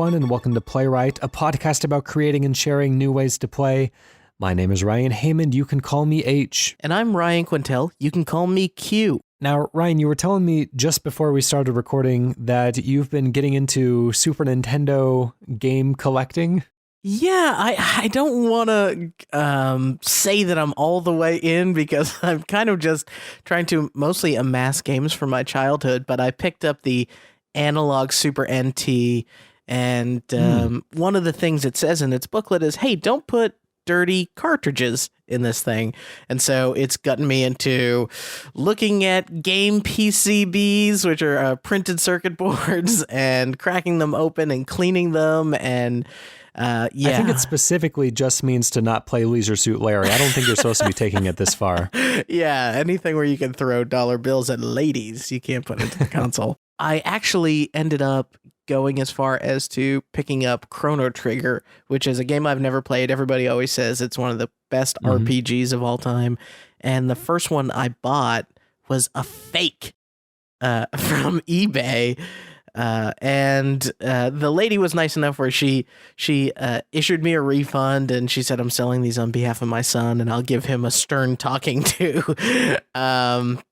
everyone, and welcome to Playwright, a podcast about creating and sharing new ways to play. My name is Ryan Hamann. You can call me H. And I'm Ryan Quintal. You can call me Q. Now, Ryan, you were telling me just before we started recording that you've been getting into Super Nintendo game collecting. Yeah, I don't want to say that I'm all the way in because I'm kind of just trying to mostly amass games from my childhood, but I picked up the analog Super NT, and one of the things it says in its booklet is, hey, don't put dirty cartridges in this thing. And so it's gotten me into looking at game PCBs, which are printed circuit boards, and cracking them open and cleaning them. And I think it specifically just means to not play Leisure Suit Larry. I don't think you're supposed to be taking it this far. Yeah, anything where you can throw dollar bills at ladies, you can't put into the console. I actually ended up going as far as to picking up Chrono Trigger, which is a game I've never played. Everybody always says it's one of the best RPGs of all time. And the first one I bought was a fake from eBay. And the lady was nice enough where she issued me a refund, and she said, I'm selling these on behalf of my son and I'll give him a stern talking to.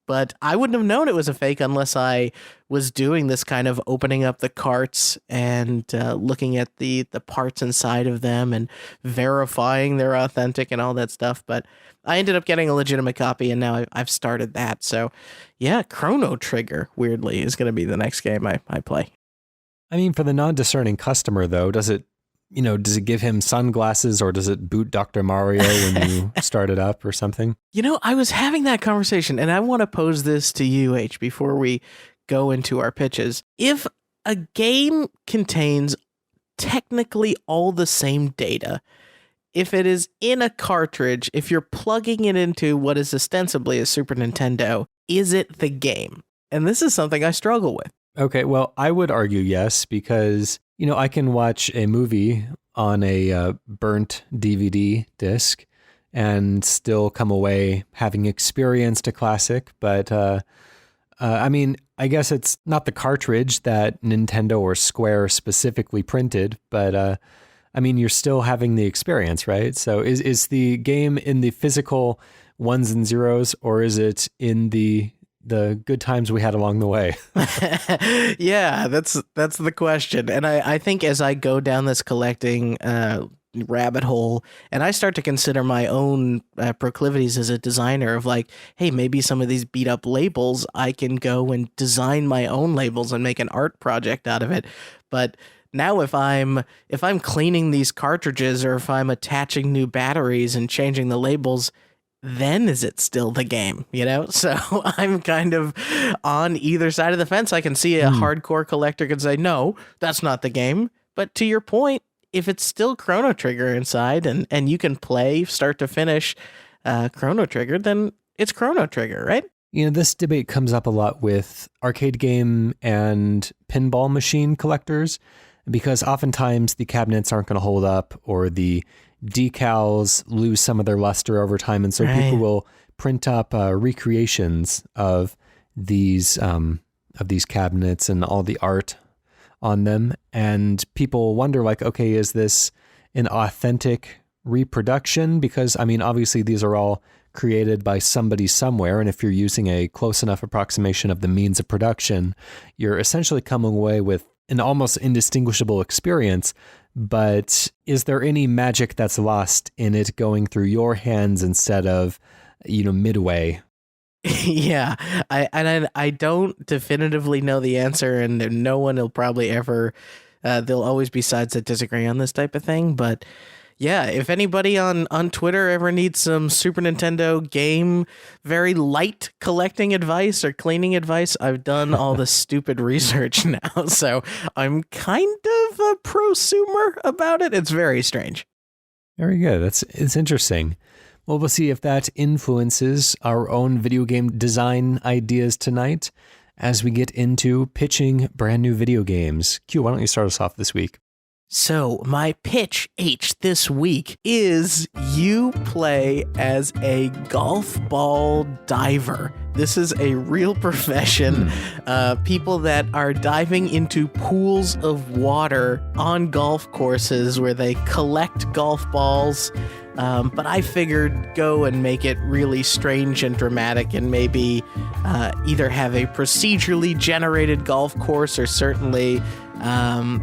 But I wouldn't have known it was a fake unless I was doing this kind of opening up the carts and looking at the parts inside of them and verifying they're authentic and all that stuff. But I ended up getting a legitimate copy, and now I've started that. So yeah, Chrono Trigger, weirdly, is going to be the next game I play. I mean, for the non-discerning customer, though, does it give him sunglasses, or does it boot Dr. Mario when you start it up or something? I was having that conversation, and I want to pose this to you, H, before we go into our pitches. If a game contains technically all the same data, if it is in a cartridge, if you're plugging it into what is ostensibly a Super Nintendo, is it the game? And this is something I struggle with. Okay, well, I would argue yes, because, I can watch a movie on a burnt DVD disc and still come away having experienced a classic. But, I mean, I guess it's not the cartridge that Nintendo or Square specifically printed, but, I mean, you're still having the experience, right? So is the game in the physical ones and zeros, or is it in the good times we had along the way? Yeah, that's the question. And I think as I go down this collecting rabbit hole, and I start to consider my own proclivities as a designer of like, hey, maybe some of these beat up labels, I can go and design my own labels and make an art project out of it. But now if I'm cleaning these cartridges, or if I'm attaching new batteries and changing the labels, then is it still the game, So I'm kind of on either side of the fence. I can see a hardcore collector could say, no, that's not the game. But to your point, if it's still Chrono Trigger inside and you can play start to finish Chrono Trigger, then it's Chrono Trigger, right? This debate comes up a lot with arcade game and pinball machine collectors, because oftentimes the cabinets aren't going to hold up, or the decals lose some of their luster over time, and so people will print up recreations of these cabinets and all the art on them, and people wonder, like, okay, is this an authentic reproduction? Because I mean, obviously these are all created by somebody somewhere, and if you're using a close enough approximation of the means of production, you're essentially coming away with an almost indistinguishable experience. But is there any magic that's lost in it going through your hands instead of, midway? Yeah, I don't definitively know the answer, and no one will probably ever. There'll always be sides that disagree on this type of thing, but yeah, if anybody on Twitter ever needs some Super Nintendo game, very light collecting advice or cleaning advice, I've done all the stupid research now, so I'm kind of a prosumer about it. It's very strange. Very good. It's interesting. Well, we'll see if that influences our own video game design ideas tonight as we get into pitching brand new video games. Q, why don't you start us off this week? So my pitch H this week is you play as a golf ball diver. This is a real profession. People that are diving into pools of water on golf courses where they collect golf balls. But I figured go and make it really strange and dramatic and maybe either have a procedurally generated golf course or certainly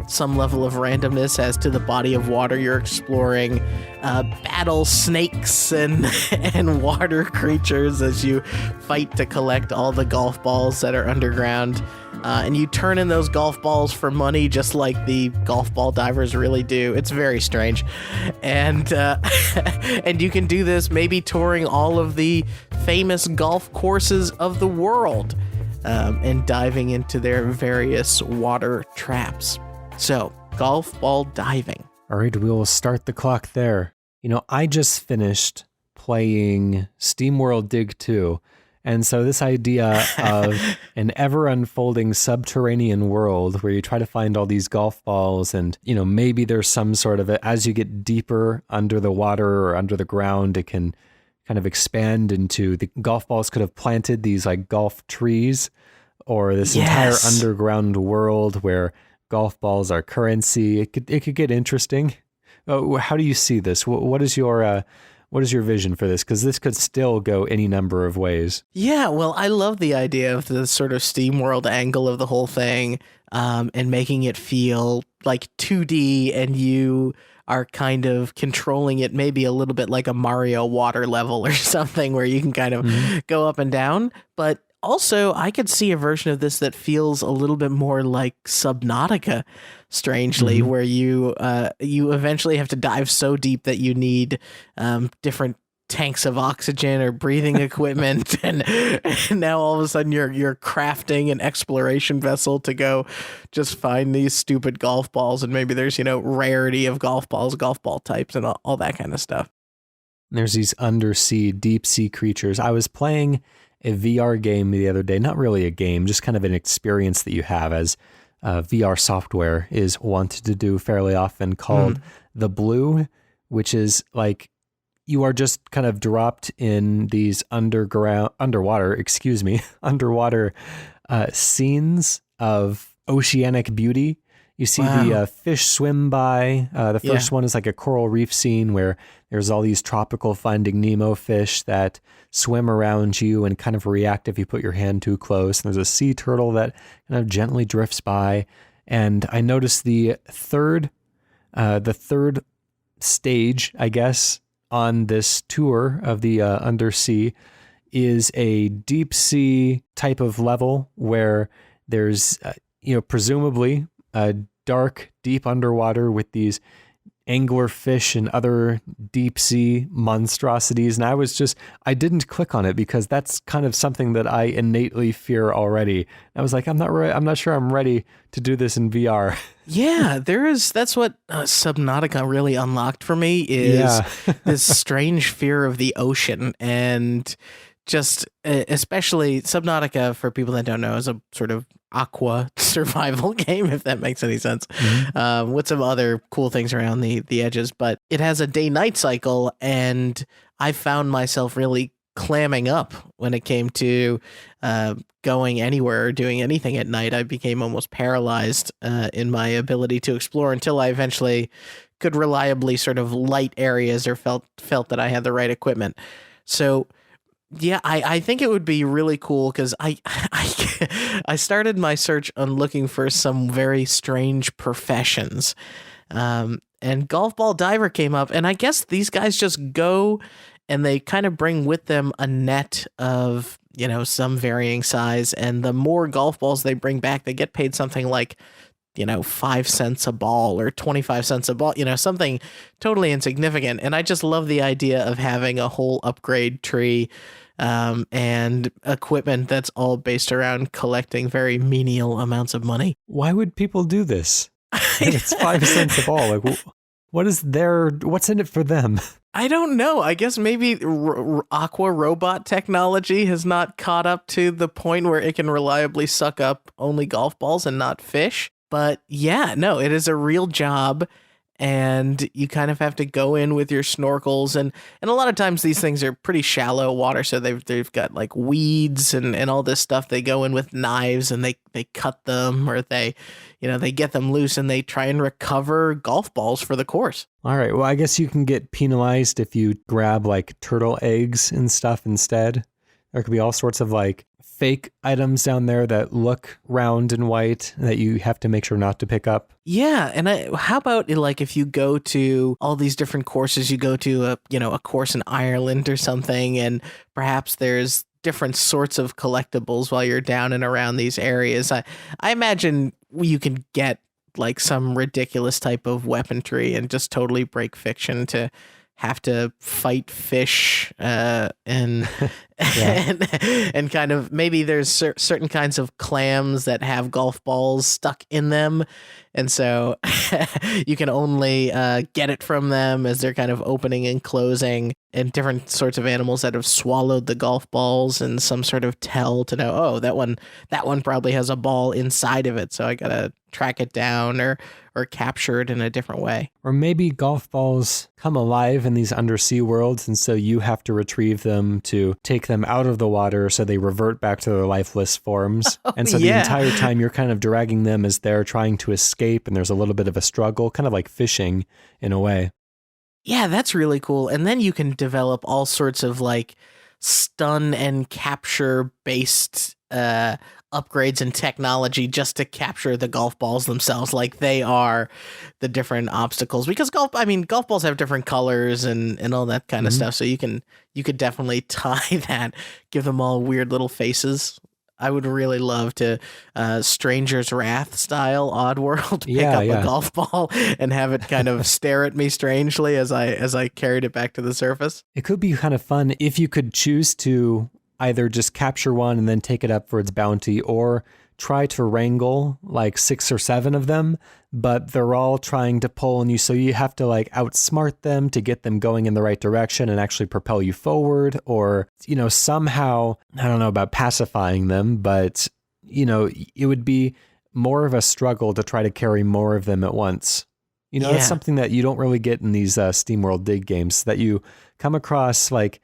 some level of randomness as to the body of water you're exploring, battle snakes and water creatures as you fight to collect all the golf balls that are underground. And you turn in those golf balls for money just like the golf ball divers really do. It's very strange. And and you can do this maybe touring all of the famous golf courses of the world. And diving into their various water traps. So, golf ball diving. All right, we will start the clock there. You know, I just finished playing SteamWorld Dig 2. And so this idea of an ever-unfolding subterranean world where you try to find all these golf balls and, you know, maybe there's some sort of, as you get deeper under the water or under the ground, it can kind of expand into the golf balls could have planted these like golf trees or this entire underground world where golf balls are currency. It could get interesting. How do you see this? What is your vision for this? Because this could still go any number of ways. Yeah, well, I love the idea of the sort of SteamWorld angle of the whole thing, and making it feel like 2D and you are kind of controlling it maybe a little bit like a Mario water level or something where you can kind of go up and down. But also, I could see a version of this that feels a little bit more like Subnautica, strangely, where you eventually have to dive so deep that you need different tanks of oxygen or breathing equipment, and now all of a sudden you're crafting an exploration vessel to go just find these stupid golf balls, and maybe there's rarity of golf balls, golf ball types, and all that kind of stuff. There's these undersea, deep sea creatures. I was playing a VR game the other day, not really a game, just kind of an experience that you have as VR software is wanted to do fairly often, called The Blue, which is like you are just kind of dropped in these underwater scenes of oceanic beauty. You see the fish swim by. The first one is like a coral reef scene where there's all these tropical Finding Nemo fish that swim around you and kind of react if you put your hand too close. And there's a sea turtle that kind of gently drifts by. And I noticed the third stage, I guess, on this tour of the undersea is a deep sea type of level where there's, presumably dark, deep underwater with these angler fish and other deep sea monstrosities. And I didn't click on it because that's kind of something that I innately fear already. I was like, I'm not sure I'm ready to do this in VR. Yeah, that's what Subnautica really unlocked for me is this strange fear of the ocean. And just especially Subnautica, for people that don't know, is a sort of aqua survival game, if that makes any sense, with some other cool things around the edges. But it has a day-night cycle, and I found myself really clamming up when it came to going anywhere or doing anything at night. I became almost paralyzed in my ability to explore until I eventually could reliably sort of light areas or felt that I had the right equipment. So yeah, I think it would be really cool because I started my search on looking for some very strange professions, and golf ball diver came up, and I guess these guys just go and they kind of bring with them a net of some varying size, and the more golf balls they bring back, they get paid something like 5 cents a ball or 25 cents a ball, something totally insignificant. And I just love the idea of having a whole upgrade tree and equipment that's all based around collecting very menial amounts of money. Why would people do this? It's 5 cents a ball. Like, what's in it for them? I don't know. I guess maybe aqua robot technology has not caught up to the point where it can reliably suck up only golf balls and not fish. But yeah, no, it is a real job. And you kind of have to go in with your snorkels, and a lot of times these things are pretty shallow water, so they've got like weeds and all this stuff. They go in with knives and they cut them, or they get them loose and they try and recover golf balls for the course. All right. Well, I guess you can get penalized if you grab like turtle eggs and stuff instead. There could be all sorts of like fake items down there that look round and white that you have to make sure not to pick up. Yeah, and how about like if you go to all these different courses, you go to a course in Ireland or something, and perhaps there's different sorts of collectibles while you're down and around these areas. I imagine you can get like some ridiculous type of weaponry and just totally break fiction to have to fight fish and and kind of maybe there's certain kinds of clams that have golf balls stuck in them, and so you can only get it from them as they're kind of opening and closing, and different sorts of animals that have swallowed the golf balls and some sort of tell to know, oh, that one probably has a ball inside of it, so I gotta track it down or capture it in a different way. Or maybe golf balls come alive in these undersea worlds, and so you have to retrieve them to take them out of the water so they revert back to their lifeless forms. And so the entire time you're kind of dragging them as they're trying to escape, and there's a little bit of a struggle, kind of like fishing in a way. Yeah, that's really cool. And then you can develop all sorts of like stun and capture based upgrades and technology just to capture the golf balls themselves, like they are the different obstacles, because golf balls have different colors and all that kind of stuff, so you could definitely tie that, give them all weird little faces. I would really love to Stranger's Wrath style Oddworld pick up a golf ball and have it kind of stare at me strangely as I carried it back to the surface. It could be kind of fun if you could choose to either just capture one and then take it up for its bounty, or try to wrangle like 6 or 7 of them, but they're all trying to pull on you, so you have to like outsmart them to get them going in the right direction and actually propel you forward, or somehow, I don't know about pacifying them, but it would be more of a struggle to try to carry more of them at once. That's something that you don't really get in these SteamWorld Dig games, that you come across like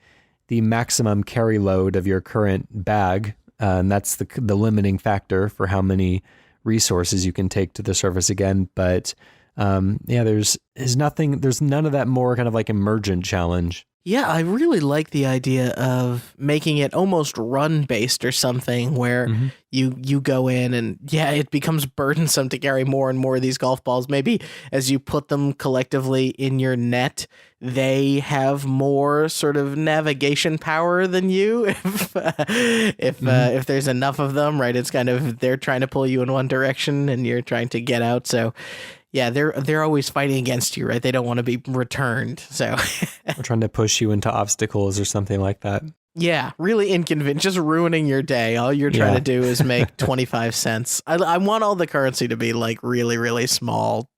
the maximum carry load of your current bag, and that's the limiting factor for how many resources you can take to the surface again. But there's none of that more kind of like emergent challenge. Yeah, I really like the idea of making it almost run-based or something, where you go in and, it becomes burdensome to carry more and more of these golf balls. Maybe as you put them collectively in your net, they have more sort of navigation power than you. If there's enough of them, right? It's kind of, they're trying to pull you in one direction and you're trying to get out. So yeah, they're always fighting against you, right? They don't want to be returned. So We're trying to push you into obstacles or something like that. Yeah, really inconvenient, just ruining your day. All you're trying to do is make 25 cents. I want all the currency to be like really, really small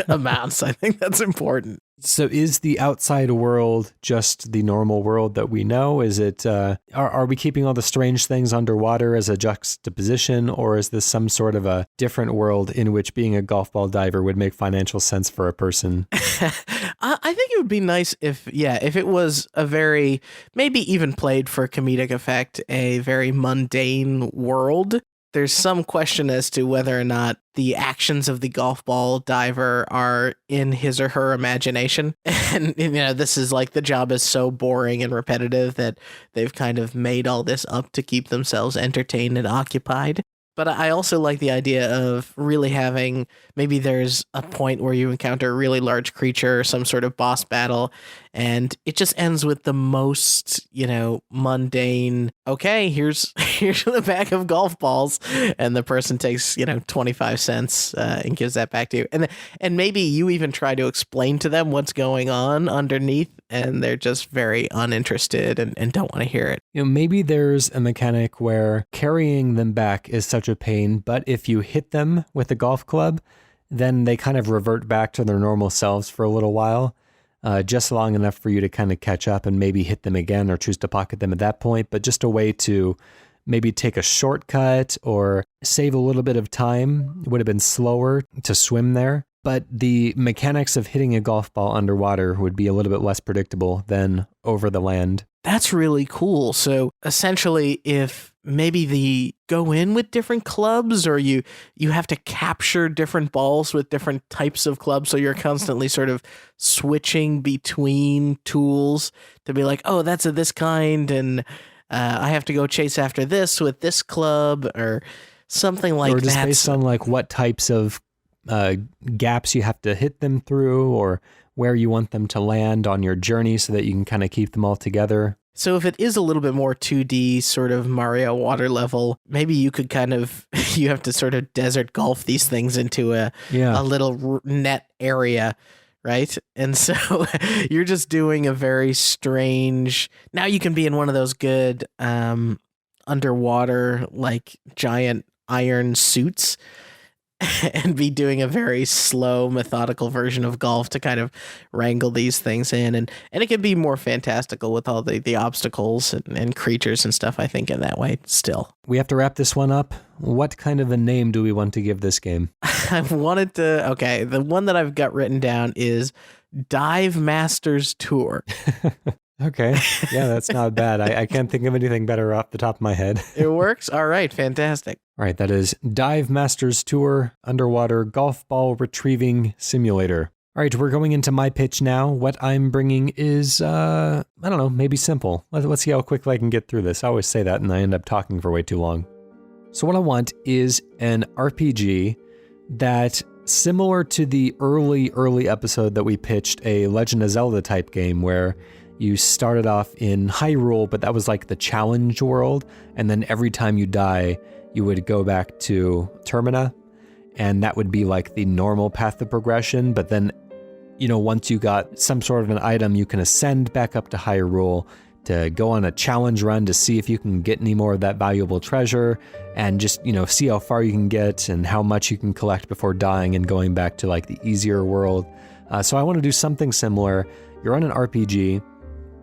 amounts. I think that's important. So is the outside world just the normal world that we know? Is it, are we keeping all the strange things underwater as a juxtaposition, or is this some sort of a different world in which being a golf ball diver would make financial sense for a person? I think it would be nice if it was a very, maybe even played for comedic effect, a very mundane world. There's some question as to whether or not the actions of the golf ball diver are in his or her imagination. And, this is like, the job is so boring and repetitive that they've kind of made all this up to keep themselves entertained and occupied. But I also like the idea of really having, maybe there's a point where you encounter a really large creature or some sort of boss battle, and it just ends with the most, mundane, okay, here's the bag of golf balls, and the person takes, 25 cents and gives that back to you. And maybe you even try to explain to them what's going on underneath, and they're just very uninterested and don't want to hear it. Maybe there's a mechanic where carrying them back is such a pain, but if you hit them with a golf club, then they kind of revert back to their normal selves for a little while, just long enough for you to kind of catch up and maybe hit them again or choose to pocket them at that point, but just a way to maybe take a shortcut or save a little bit of time. It would have been slower to swim there. But the mechanics of hitting a golf ball underwater would be a little bit less predictable than over the land. That's really cool. So essentially, if maybe the go in with different clubs, or you have to capture different balls with different types of clubs, so you're constantly sort of switching between tools to be like, oh, that's of this kind, and I have to go chase after this with this club, or something like that. Or just based on like what types of gaps you have to hit them through, or where you want them to land on your journey so that you can kind of keep them all together. So if it is a little bit more 2D sort of Mario water level, maybe you could kind of, you have to sort of desert golf these things into a little net area, right? And so you're just doing a very strange, now you can be in one of those good underwater, like giant iron suits, and be doing a very slow, methodical version of golf to kind of wrangle these things in. And it can be more fantastical with all the obstacles and creatures and stuff, I think, in that way still. We have to wrap this one up. What kind of a name do we want to give this game? The one that I've got written down is Dive Masters Tour. Okay. Yeah, that's not bad. I can't think of anything better off the top of my head. It works? All right. Fantastic. All right. That is Dive Masters Tour Underwater Golf Ball Retrieving Simulator. All right. We're going into my pitch now. What I'm bringing is, I don't know, maybe simple. Let's see how quickly I can get through this. I always say that and I end up talking for way too long. So what I want is an RPG that, similar to the early episode that we pitched, a Legend of Zelda type game where you started off in Hyrule, but that was like the challenge world. And then every time you die, you would go back to Termina. And that would be like the normal path of progression. But then, once you got some sort of an item, you can ascend back up to Hyrule to go on a challenge run to see if you can get any more of that valuable treasure and just, see how far you can get and how much you can collect before dying and going back to like the easier world. So I want to do something similar. You're on an RPG,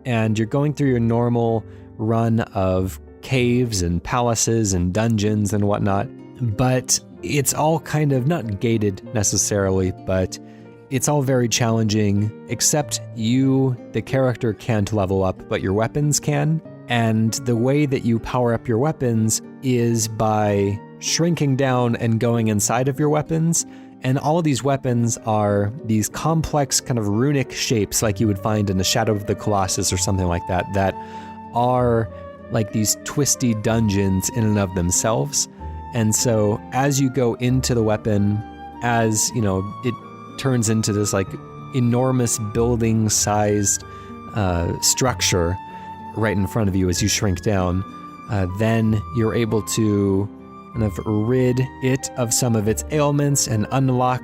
and you're going through your normal run of caves and palaces and dungeons and whatnot, but it's all kind of not gated necessarily, but it's all very challenging, except you, the character, can't level up, but your weapons can. And the way that you power up your weapons is by shrinking down and going inside of your weapons. And all of these weapons are these complex kind of runic shapes like you would find in the Shadow of the Colossus or something like that, that are like these twisty dungeons in and of themselves. And so as you go into the weapon, as, it turns into this like enormous building-sized structure right in front of you as you shrink down, then you're able to kind of rid it of some of its ailments and unlock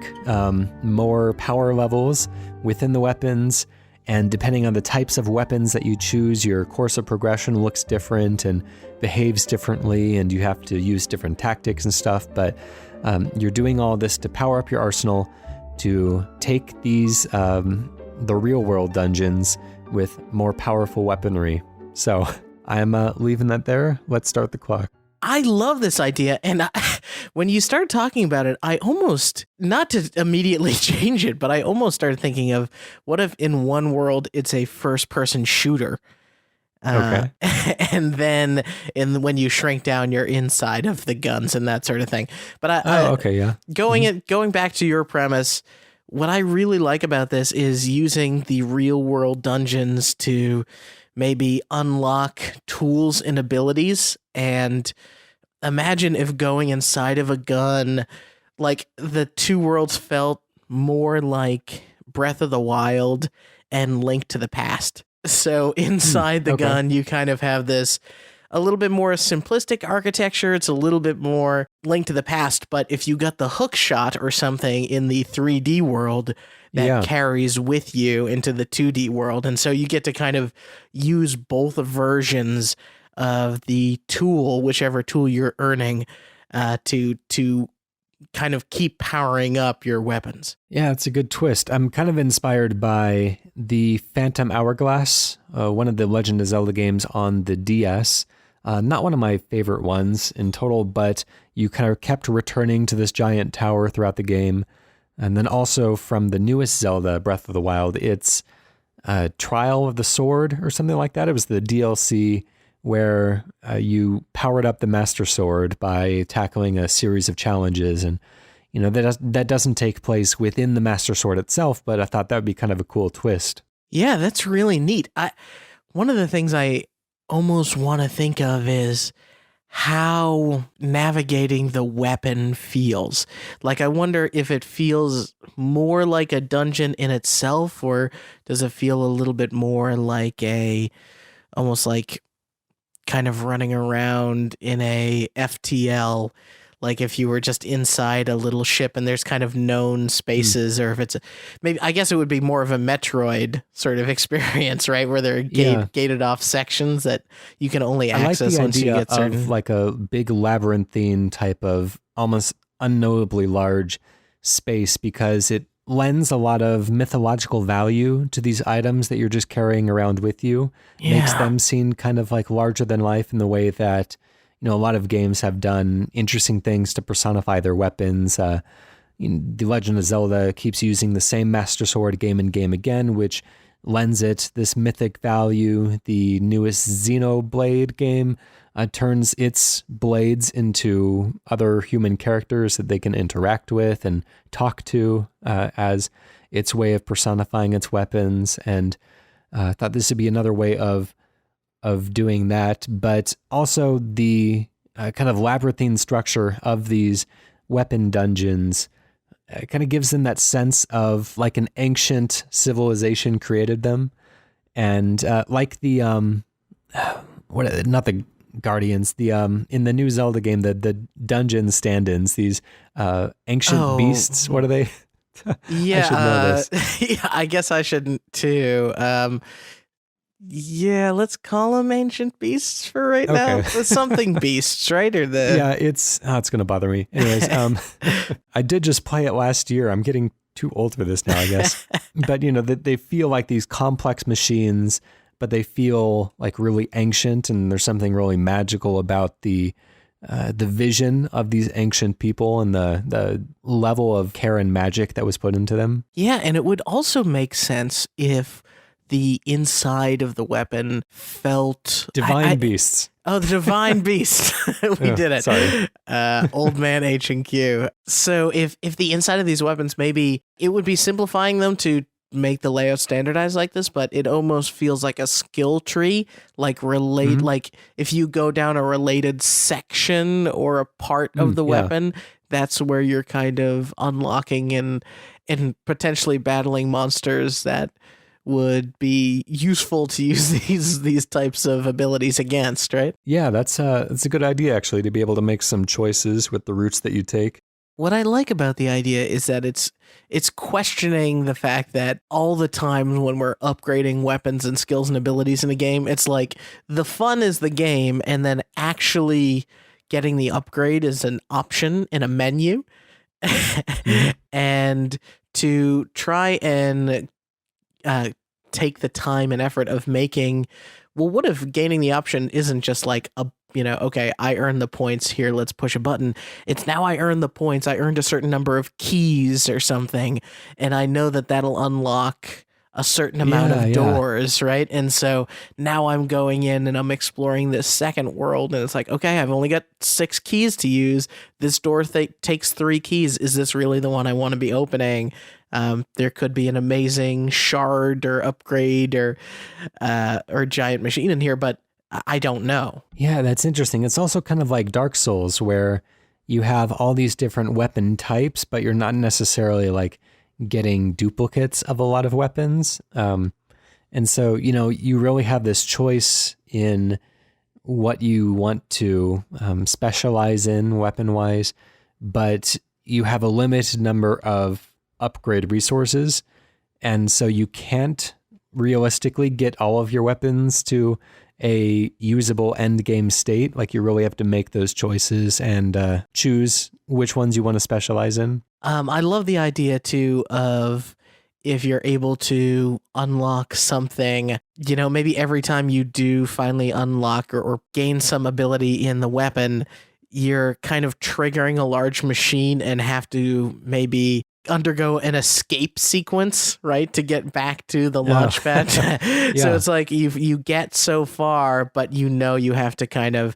more power levels within the weapons. And depending on the types of weapons that you choose, your course of progression looks different and behaves differently, and you have to use different tactics and stuff. But you're doing all this to power up your arsenal to take these, the real world dungeons with more powerful weaponry. So I'm leaving that there. Let's start the clock. I love this idea. And when you start talking about it, I almost, not to immediately change it, but I almost started thinking of what if in one world it's a first person shooter. Okay. And then when you shrink down, you're inside of the guns and that sort of thing. But going back to your premise, what I really like about this is using the real world dungeons to maybe unlock tools and abilities. And imagine if going inside of a gun, like the two worlds felt more like Breath of the Wild and Link to the Past. So inside the gun, you kind of have this a little bit more simplistic architecture. It's a little bit more Link to the Past. But if you got the hook shot or something in the 3D world, that carries with you into the 2D world. And so you get to kind of use both versions of the tool, whichever tool you're earning, to kind of keep powering up your weapons. Yeah, it's a good twist. I'm kind of inspired by the Phantom Hourglass, one of the Legend of Zelda games on the DS. Not one of my favorite ones in total, but you kind of kept returning to this giant tower throughout the game. And then also from the newest Zelda, Breath of the Wild, it's Trial of the Sword or something like that. It was the DLC where you powered up the Master Sword by tackling a series of challenges. And, that doesn't take place within the Master Sword itself, but I thought that would be kind of a cool twist. Yeah, that's really neat. One of the things I almost want to think of is how navigating the weapon feels. Like, I wonder if it feels more like a dungeon in itself, or does it feel a little bit more like almost like kind of running around in a FTL, like if you were just inside a little ship and there's kind of known spaces, or if it's maybe, I guess it would be more of a Metroid sort of experience, right? Where there are gated off sections that you can only access once you get certain. Of like a big labyrinthine type of almost unknowably large space, because it lends a lot of mythological value to these items that you're just carrying around with you. Makes them seem kind of like larger than life in the way that a lot of games have done interesting things to personify their weapons. The Legend of Zelda keeps using the same Master Sword game and game again, which lends it this mythic value. The newest Xenoblade game turns its blades into other human characters that they can interact with and talk to as its way of personifying its weapons. And I thought this would be another way of doing that, but also the kind of labyrinthine structure of these weapon dungeons kind of gives them that sense of like an ancient civilization created them. And like the, not the Guardians, the in the new Zelda game, the dungeon stand-ins, these ancient beasts, what are they? Yeah, I should know this. Yeah, I guess I shouldn't too. Yeah, let's call them ancient beasts for right now. The something beasts, right? Or the it's going to bother me. Anyways, I did just play it last year. I'm getting too old for this now, I guess. But they feel like these complex machines, but they feel like really ancient, and there's something really magical about the vision of these ancient people and the level of care and magic that was put into them. Yeah, and it would also make sense if the inside of the weapon felt beasts. Oh, the divine beast. We did it. Sorry. Old man H&Q. So if the inside of these weapons, maybe it would be simplifying them to make the layout standardized like this, but it almost feels like a skill tree, like like if you go down a related section or a part of the weapon, that's where you're kind of unlocking and potentially battling monsters that would be useful to use these types of abilities against, right? Yeah, that's a good idea, actually, to be able to make some choices with the routes that you take. What I like about the idea is that it's questioning the fact that all the time when we're upgrading weapons and skills and abilities in a game, it's like the fun is the game, and then actually getting the upgrade is an option in a menu. And to try and take the time and effort of making, well, what if gaining the option isn't just like okay, I earned the points here, let's push a button. It's now I earned the points, I earned a certain number of keys or something, and I know that that'll unlock a certain amount of doors, right? And so now I'm going in and I'm exploring this second world, and it's like, okay, I've only got 6 keys to use. This door takes 3 keys. Is this really the one I want to be opening? There could be an amazing shard or upgrade or giant machine in here, but I don't know. Yeah, that's interesting. It's also kind of like Dark Souls, where you have all these different weapon types, but you're not necessarily like getting duplicates of a lot of weapons. And so, you really have this choice in what you want to specialize in weapon-wise, but you have a limited number of upgrade resources, and so you can't realistically get all of your weapons to a usable end game state. Like, you really have to make those choices and choose which ones you want to specialize in. I love the idea too of if you're able to unlock something, maybe every time you do finally unlock or gain some ability in the weapon, you're kind of triggering a large machine and have to maybe undergo an escape sequence, right, to get back to the launch pad. So it's like you get so far, but you have to kind of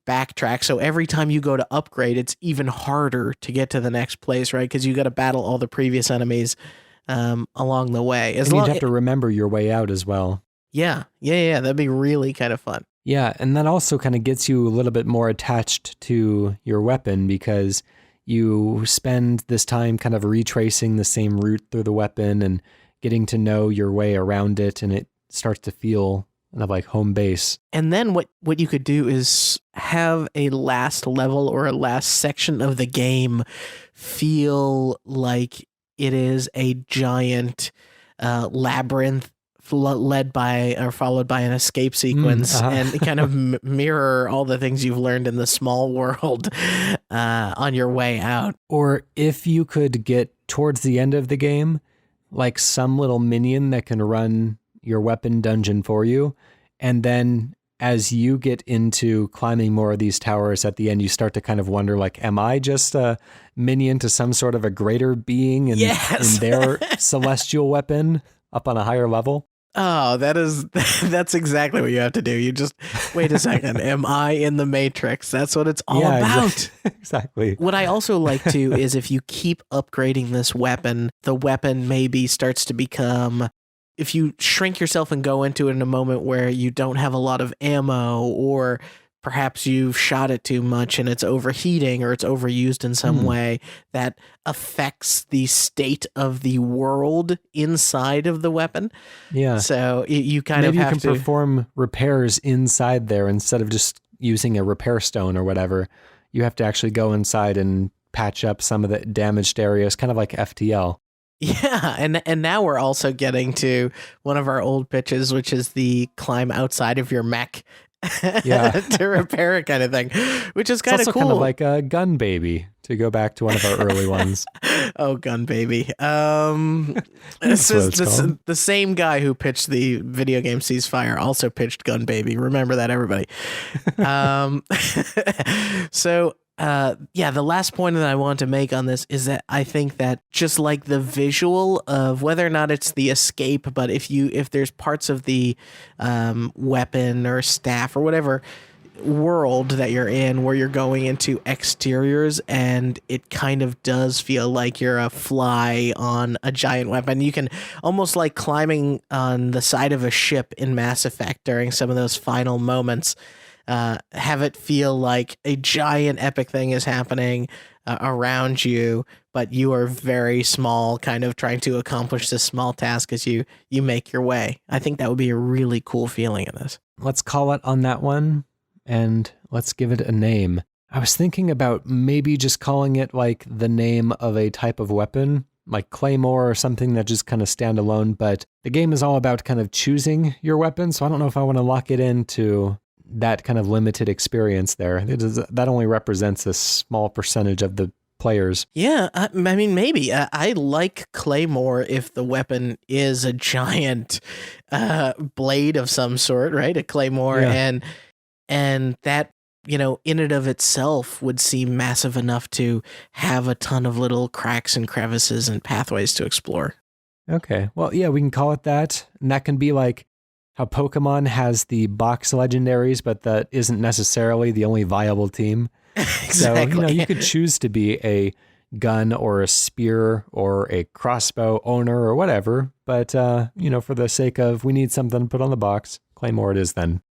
backtrack. So every time you go to upgrade, it's even harder to get to the next place, right? Because you got to battle all the previous enemies along the way. And you'd have to remember your way out as well. Yeah. That'd be really kind of fun. Yeah, and that also kind of gets you a little bit more attached to your weapon because you spend this time kind of retracing the same route through the weapon and getting to know your way around it, and it starts to feel kind of like home base. And then what you could do is have a last level or a last section of the game feel like it is a giant labyrinth led by or followed by an escape sequence and kind of mirror all the things you've learned in the small world on your way out. Or if you could get towards the end of the game, like some little minion that can run your weapon dungeon for you. And then as you get into climbing more of these towers at the end, you start to kind of wonder, like, am I just a minion to some sort of a greater being in their celestial weapon up on a higher level? Oh, that's exactly what you have to do. You just, wait a second, am I in the Matrix? That's what it's all about. Exactly. What I also like to is if you keep upgrading this weapon, the weapon maybe starts to become, if you shrink yourself and go into it in a moment where you don't have a lot of ammo, or perhaps you've shot it too much and it's overheating or it's overused in some way that affects the state of the world inside of the weapon. Yeah. So you kind of have to... Maybe you can perform repairs inside there instead of just using a repair stone or whatever. You have to actually go inside and patch up some of the damaged areas, kind of like FTL. Yeah, and now we're also getting to one of our old pitches, which is the climb outside of your mech to repair it kind of thing, which is kind of cool. Kind of like a Gun Baby, to go back to one of our early ones. Oh, Gun Baby. This is the same guy who pitched the video game Ceasefire also pitched Gun Baby. Remember that, everybody. The last point that I want to make on this is that I think that just like the visual of whether or not it's the escape, but if there's parts of the weapon or staff or whatever world that you're in where you're going into exteriors and it kind of does feel like you're a fly on a giant weapon. You can almost like climbing on the side of a ship in Mass Effect during some of those final moments. Have it feel like a giant epic thing is happening around you, but you are very small, kind of trying to accomplish this small task as you make your way. I think that would be a really cool feeling in this. Let's call it on that one, and let's give it a name. I was thinking about maybe just calling it like the name of a type of weapon, like Claymore or something that just kind of stand alone, but the game is all about kind of choosing your weapon, so I don't know if I want to lock it into that kind of limited experience there. That only represents a small percentage of the players. Yeah, I mean, maybe. I like Claymore if the weapon is a giant blade of some sort, right? A Claymore, and that, in and of itself would seem massive enough to have a ton of little cracks and crevices and pathways to explore. Okay, well, yeah, we can call it that. And that can be like how Pokemon has the box legendaries, but that isn't necessarily the only viable team. Exactly. So, you could choose to be a gun or a spear or a crossbow owner or whatever. But, for the sake of we need something to put on the box, Claymore it is then.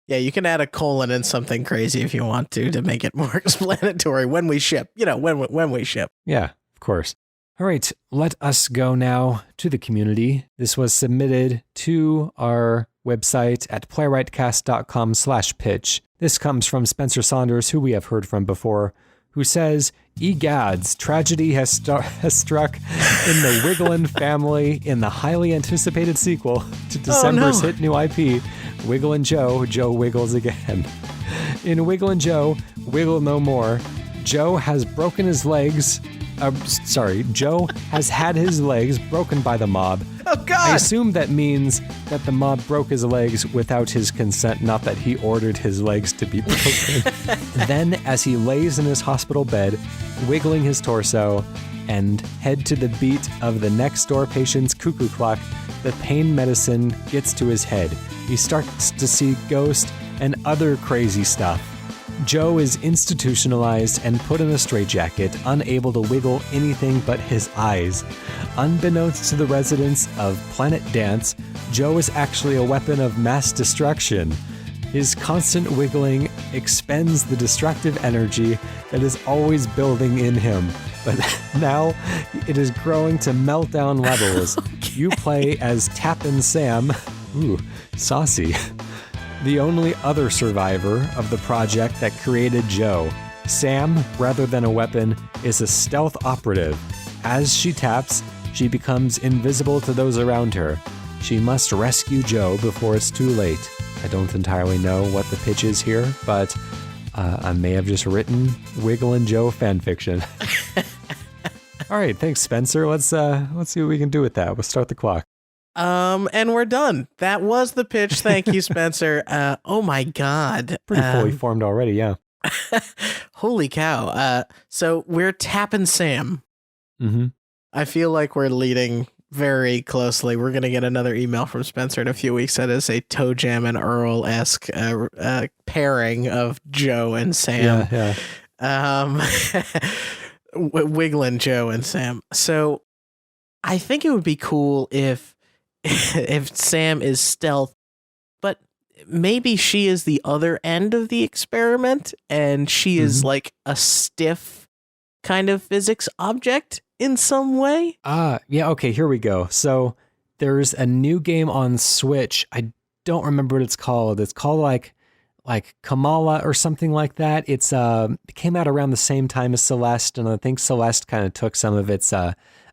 Yeah, you can add a colon and something crazy if you want to make it more explanatory when we ship, when we ship. Yeah, of course. All right, let us go now to the community. This was submitted to our website at playwrightcast.com/pitch. This comes from Spencer Saunders, who we have heard from before, who says, "Egads, tragedy has struck in the Wigglin family in the highly anticipated sequel to December's hit new IP, Wigglin' Joe, Joe Wiggles Again. In Wigglin' Joe, Wiggle No More, Joe has broken his legs Joe has had his legs broken by the mob. Oh, God! I assume that means that the mob broke his legs without his consent, not that he ordered his legs to be broken. Then, as he lays in his hospital bed, wiggling his torso, and head to the beat of the next door patient's cuckoo clock, the pain medicine gets to his head. He starts to see ghosts and other crazy stuff. Joe is institutionalized and put in a straitjacket, unable to wiggle anything but his eyes. Unbeknownst to the residents of Planet Dance, Joe is actually a weapon of mass destruction. His constant wiggling expends the destructive energy that is always building in him, but now it is growing to meltdown levels. Okay. You play as Tappin Sam, saucy, the only other survivor of the project that created Joe. Sam, rather than a weapon, is a stealth operative. As she taps, she becomes invisible to those around her. She must rescue Joe before it's too late. I don't entirely know what the pitch is here, but I may have just written Wigglin' Joe fanfiction. All right, thanks, Spencer. Let's see what we can do with that. We'll start the clock. And we're done. That was the pitch. Thank you, Spencer. Oh my God. Pretty fully formed already, yeah. Holy cow. So we're Tappin Sam. Mm-hmm. I feel like we're leading very closely. We're going to get another email from Spencer in a few weeks that is a Toe Jam and Earl-esque pairing of Joe and Sam. Yeah. Wiggling Joe and Sam. So I think it would be cool if Sam is stealth, but maybe she is the other end of the experiment and she is like a stiff kind of physics object in some way. Yeah, okay, here we go. So there's a new game on Switch. I don't remember what it's called. It's called like Kamala or something like that. It came out around the same time as Celeste, and I think Celeste kind of took some of its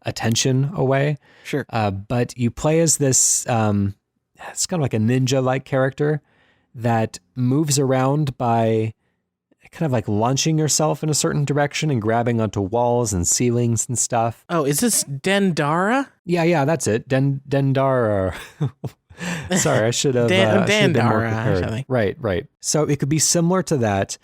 attention away. Sure. But you play as this, it's kind of like a ninja-like character that moves around by kind of like launching yourself in a certain direction and grabbing onto walls and ceilings and stuff. Oh, is this Dendara? Yeah, that's it. Dendara. Sorry, I should have been more prepared. Right. So it could be similar to that.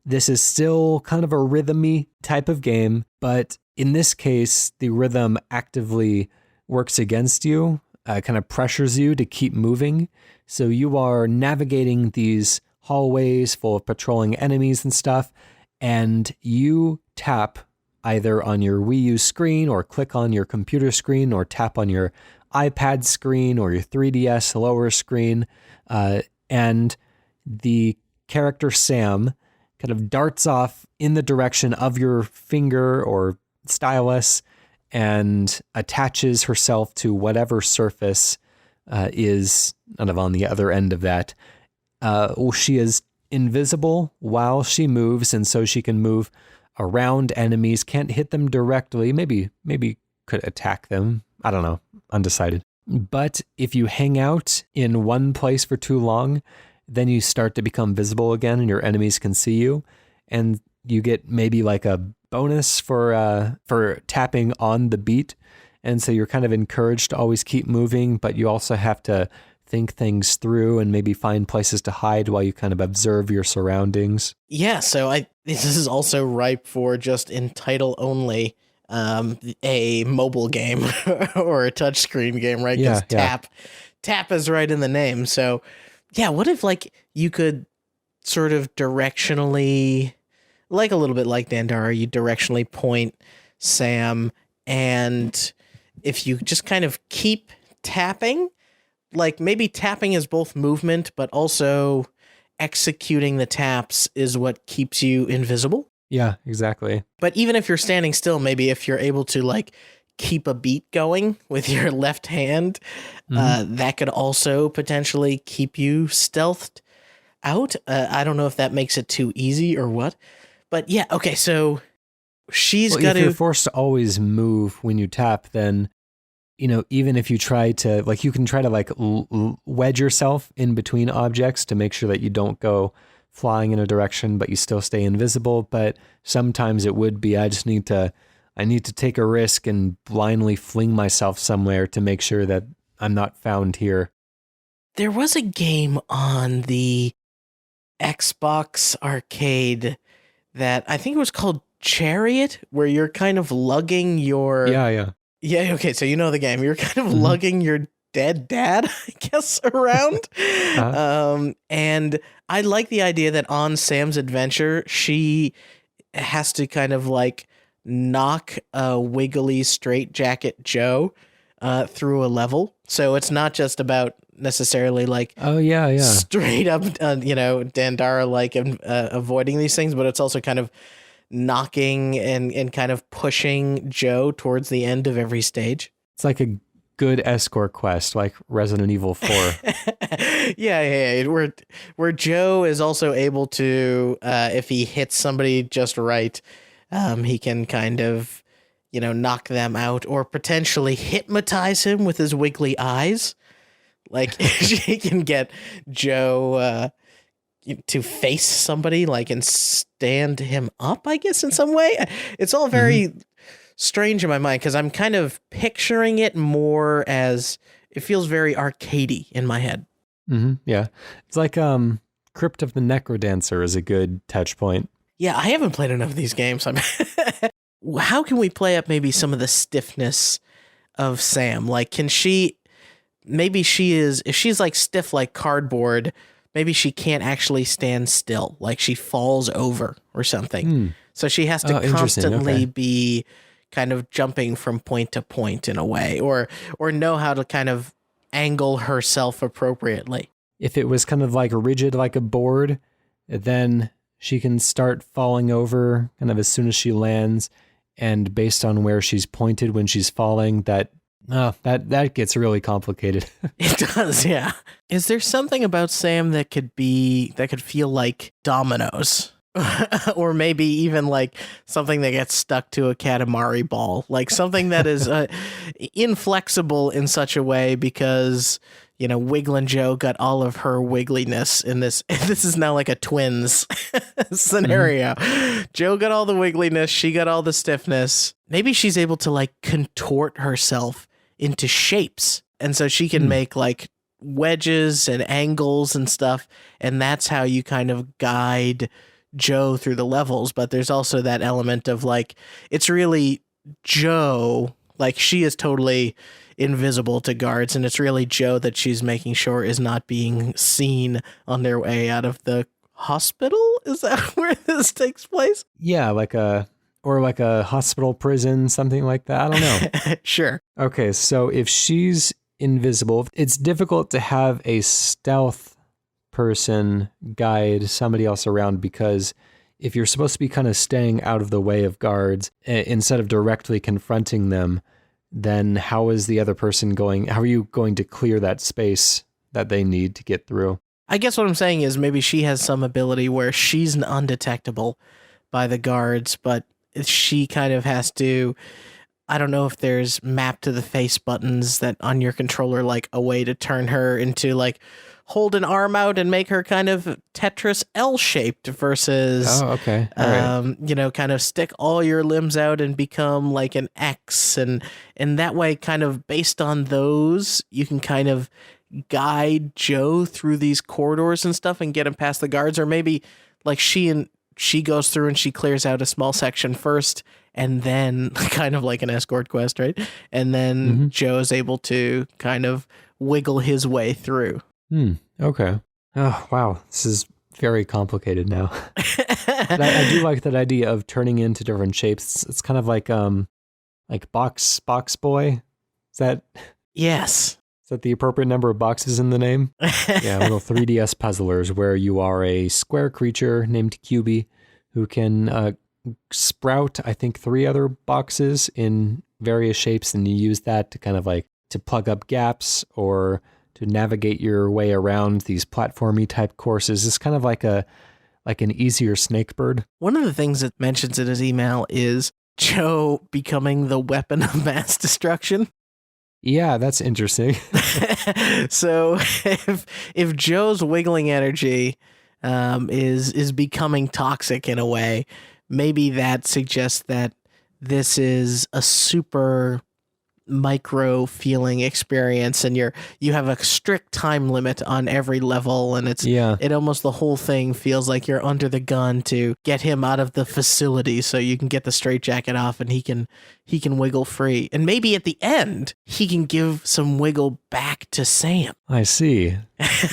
This is still kind of a rhythmy type of game, but in this case, the rhythm actively works against you, kind of pressures you to keep moving. So you are navigating these hallways full of patrolling enemies and stuff, and you tap either on your Wii U screen or click on your computer screen or tap on your iPad screen or your 3DS lower screen, and the character Sam kind of darts off in the direction of your finger or stylus and attaches herself to whatever surface is kind of on the other end of that. She is invisible while she moves, and so she can move around enemies, can't hit them directly, maybe could attack them. I don't know, undecided. But if you hang out in one place for too long, then you start to become visible again and your enemies can see you, and you get maybe like a bonus for tapping on the beat. And so you're kind of encouraged to always keep moving, but you also have to think things through and maybe find places to hide while you kind of observe your surroundings. Yeah, so this is also ripe for just in title only a mobile game or a touchscreen game, right? Because tap is right in the name. So yeah, what if like you could sort of directionally, like a little bit like Dandara, you directionally point Sam, and if you just kind of keep tapping, like maybe tapping is both movement, but also executing the taps is what keeps you invisible. Yeah, exactly. But even if you're standing still, maybe if you're able to like keep a beat going with your left hand, that could also potentially keep you stealthed out. I don't know if that makes it too easy or what, but yeah. Okay. So she's got to. If you're forced to always move when you tap, then, you know, even if you try to, like, you can try to like wedge yourself in between objects to make sure that you don't go flying in a direction, but you still stay invisible. But sometimes it would be, I just need to I need to take a risk and blindly fling myself somewhere to make sure that I'm not found here. There was a game on the Xbox arcade that I think it was called Chariot, where you're kind of lugging your... Yeah. Yeah, okay, so you know the game. You're kind of lugging your dead dad, I guess, around. And I like the idea that on Sam's adventure, she has to kind of like knock a wiggly straitjacket Joe through a level. So it's not just about necessarily like straight up, Dandara like avoiding these things, but it's also kind of knocking and kind of pushing Joe towards the end of every stage. It's like a good escort quest, like Resident Evil 4. Yeah. Where Joe is also able to, if he hits somebody just right, he can kind of, knock them out or potentially hypnotize him with his wiggly eyes. Like she can get Joe to face somebody, like, and stand him up, I guess, in some way. It's all very strange in my mind because I'm kind of picturing it more as it feels very arcadey in my head. Yeah. It's like Crypt of the Necrodancer is a good touch point. Yeah, I haven't played enough of these games. How can we play up maybe some of the stiffness of Sam? Like, if she's like stiff like cardboard, maybe she can't actually stand still, like she falls over or something. So she has to constantly be kind of jumping from point to point in a way, or know how to kind of angle herself appropriately. If it was kind of like rigid like a board, then she can start falling over kind of as soon as she lands, and based on where she's pointed when she's falling, that gets really complicated. It does, yeah. Is there something about Sam that could feel like dominoes? Or maybe even like something that gets stuck to a Katamari ball, like something that is inflexible in such a way because, Wigglin' Joe got all of her wiggliness in this. This is now like a twins scenario. Joe got all the wiggliness. She got all the stiffness. Maybe she's able to like contort herself into shapes. And so she can make like wedges and angles and stuff. And that's how you kind of guide Joe through the levels. But there's also that element of like, it's really Joe, like she is totally invisible to guards, and it's really Joe that she's making sure is not being seen on their way out of the hospital. Is that where this takes place? Yeah, like a hospital, prison, something like that. I don't know. Sure. Okay, so if she's invisible, it's difficult to have a stealth person guide somebody else around, because if you're supposed to be kind of staying out of the way of guards instead of directly confronting them, then how are you going to clear that space that they need to get through? I guess what I'm saying is maybe she has some ability where she's undetectable by the guards, but she kind of has to, I don't know if there's map to the face buttons that on your controller, like a way to turn her into like hold an arm out and make her kind of Tetris L-shaped versus, okay. All right. kind of stick all your limbs out and become like an X. And that way, kind of based on those, you can kind of guide Joe through these corridors and stuff and get him past the guards. Or maybe like she goes through and she clears out a small section first, and then kind of like an escort quest, right? And then Joe is able to kind of wiggle his way through. Okay. Oh, wow. This is very complicated now. But I do like that idea of turning into different shapes. It's kind of like box boy. Is that? Yes. Is that the appropriate number of boxes in the name? Yeah, little 3DS puzzlers where you are a square creature named QB who can sprout, I think, 3 other boxes in various shapes, and you use that to kind of like to plug up gaps or to navigate your way around these platformy type courses. It's kind of like an easier Snakebird. One of the things that mentions in his email is Joe becoming the weapon of mass destruction. Yeah, that's interesting. So if Joe's wiggling energy is becoming toxic in a way, maybe that suggests that this is a super micro feeling experience, and you have a strict time limit on every level, and it almost, the whole thing feels like you're under the gun to get him out of the facility so you can get the straitjacket off and he can wiggle free, and maybe at the end he can give some wiggle back to Sam. I see.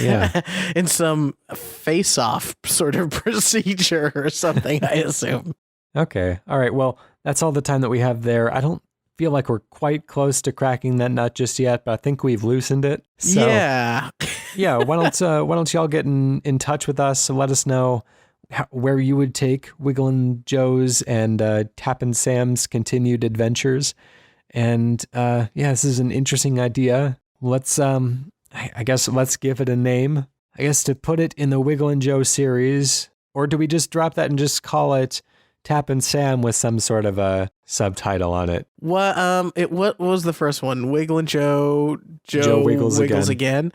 Yeah. In some face-off sort of procedure or something, I assume. Okay. All right. Well, that's all the time that we have there. I don't feel like we're quite close to cracking that nut just yet, but I think we've loosened it. So, yeah. Why don't y'all get in touch with us? So let us know where you would take Wigglin' Joe's and Tappin' Sam's continued adventures. And this is an interesting idea. Let's I guess let's give it a name. I guess to put it in the Wigglin' Joe series, or do we just drop that and just call it Tappin' Sam with some sort of a subtitle on it? What was the first one? Wigglin' Joe Wiggles again.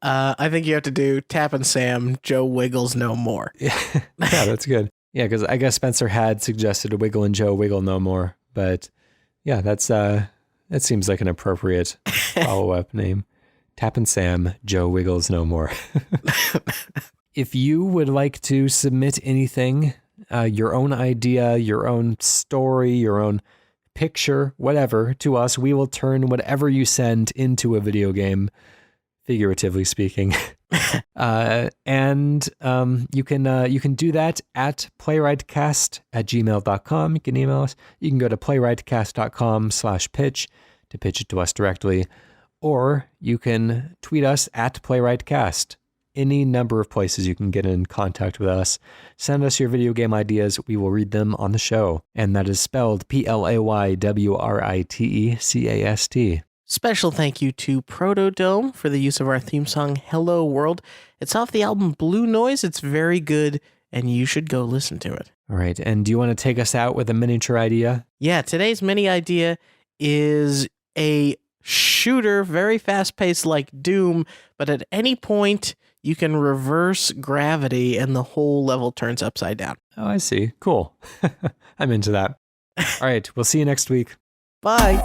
I think you have to do Tappin' Sam, Joe Wiggles no more. Yeah, that's good. Yeah, because I guess Spencer had suggested a Wigglin' Joe Wiggle no more, but yeah, that seems like an appropriate follow-up name. Tappin' Sam, Joe Wiggles no more. If you would like to submit anything, your own idea, your own story, your own picture, whatever, to us, we will turn whatever you send into a video game, figuratively speaking. And you can do that at playwrightcast@gmail.com. You can email us. You can go to playwrightcast.com/pitch to pitch it to us directly, or you can tweet us at playwrightcast. Any number of places you can get in contact with us. Send us your video game ideas. We will read them on the show. And that is spelled PLAYWRITECAST. Special thank you to PROTODOME for the use of our theme song, Hello World. It's off the album Blue Noise. It's very good, and you should go listen to it. All right. And do you want to take us out with a miniature idea? Yeah, today's mini idea is a shooter, very fast-paced like Doom, but at any point you can reverse gravity and the whole level turns upside down. Oh, I see. Cool. I'm into that. All right. We'll see you next week. Bye.